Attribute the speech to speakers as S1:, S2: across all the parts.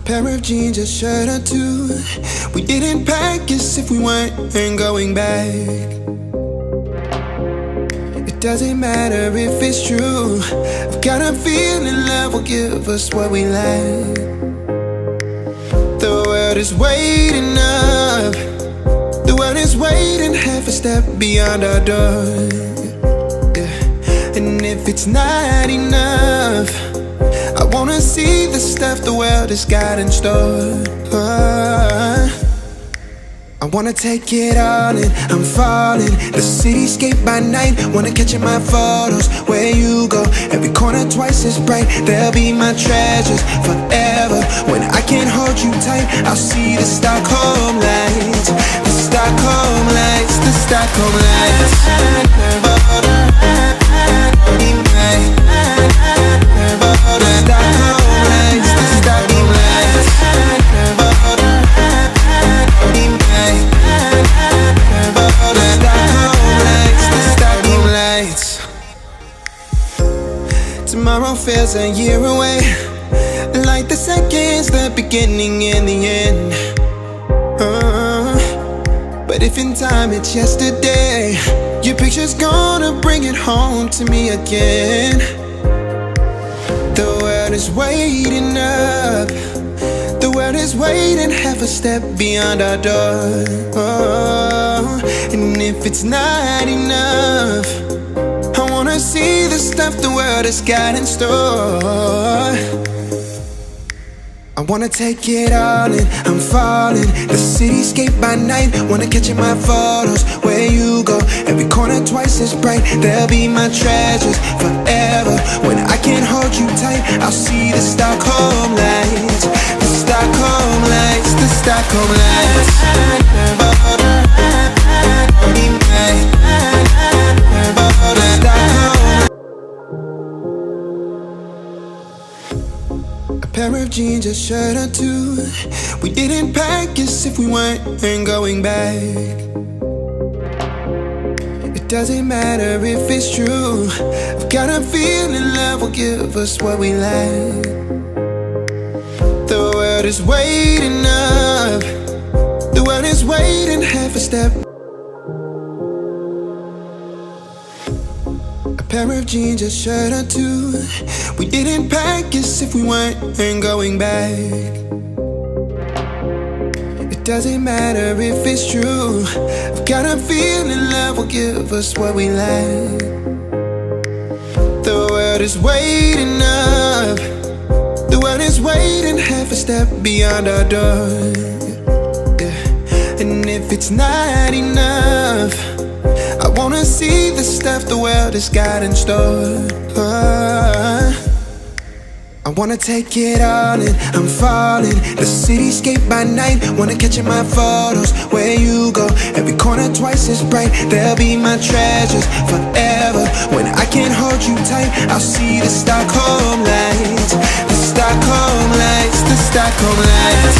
S1: pair of jeans, a shirt or two. We didn't pack as if we weren't going back. It doesn't matter if it's true. I've got a feeling love will give us what we lack. The world is waiting up. The world is waiting half a step beyond our door. Yeah. And if it's not enough, I wanna see the stuff the world has got in store. I wanna take it all in, I'm falling. The cityscape by night, wanna catch in my photos. Where you go, every corner twice as bright. They'll be my treasures forever. When I can't hold you tight, I'll see the Stockholm lights. The Stockholm lights, the Stockholm lights. Tomorrow feels a year away, like the seconds, the beginning and the end. But if in time it's yesterday, your picture's gonna bring it home to me again. The world is waiting up. The world is waiting half a step beyond our door. And if it's not enough, I wanna see the stuff the world has got in store. I wanna take it all in, I'm falling. The cityscape by night, wanna catch in my photos. Where you go, every corner twice as bright. They'll be my treasures forever. When I can't hold you tight, I'll see the Stockholm lights. The Stockholm lights, the Stockholm lights. A pair of jeans, a shirt or two. We didn't pack as if we weren't going back. It doesn't matter if it's true. I've got a feeling love will give us what we lack. The world is waiting up. The world is waiting half a step. A pair of jeans, a shirt or two. We didn't pack as if we weren't going back. It doesn't matter if it's true. I've got a feeling love will give us what we lack. The world is waiting up. The world is waiting half a step beyond our door. Yeah. And if it's not enough, I wanna see the stuff the world has got in store. I wanna take it all in, I'm falling. The cityscape by night, wanna catch in my photos. Where you go, every corner twice as bright. They'll be my treasures forever. When I can't hold you tight, I'll see the Stockholm lights. The Stockholm lights, the Stockholm lights.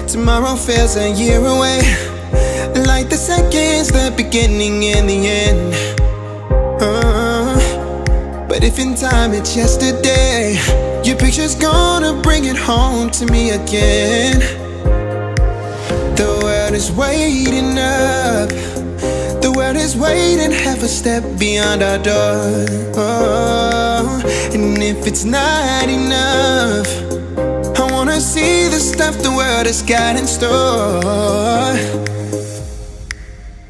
S1: Tomorrow feels a year away, like the seconds, the beginning and the end. But if in time it's yesterday, your picture's gonna bring it home to me again. The world is waiting up. The world is waiting half a step beyond our door. And if it's not enough, I wanna see the stuff the world has got in store.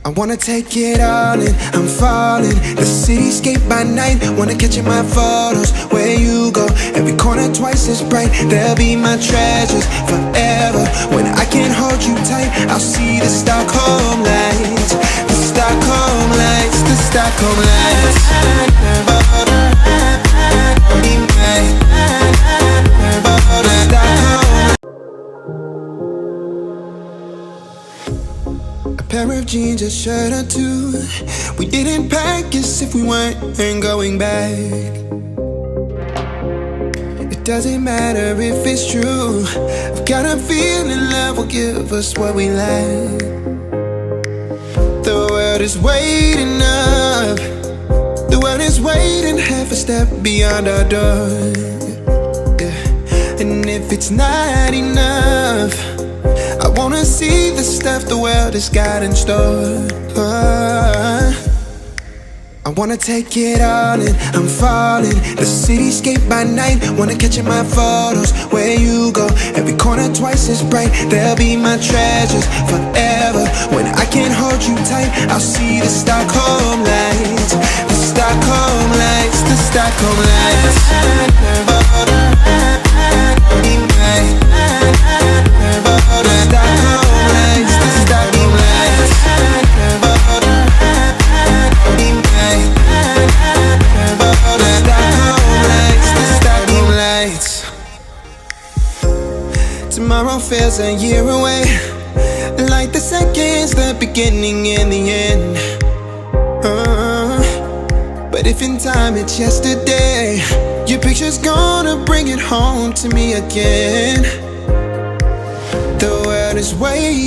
S1: I wanna take it all in, I'm falling. The cityscape by night, wanna catch in my photos. Where you go, every corner twice as bright. They'll be my treasures forever. When I can't hold you tight, I'll see the Stockholm lights. The Stockholm lights, the Stockholm lights. A pair of jeans, a shirt or two. We didn't pack as if we weren't going back. it doesn't matter if it's true. I've got a feeling love will give us what we like. The world is waiting up. The world is waiting half a step beyond our door. Yeah. And if it's not enough, I wanna see the stuff the world has got in store. I wanna take it all in, I'm falling. The cityscape by night, wanna catch in my photos. Where you go, every corner twice as bright. They'll be my treasures forever. When I can't hold you tight, I'll see the Stockholm lights. The Stockholm lights, the Stockholm lights. The Stockholm lights, the Stockholm lights. Tomorrow feels a year away, like the seconds, the beginning and the end. But if in time it's yesterday, your picture's gonna bring it home to me again. The world is waiting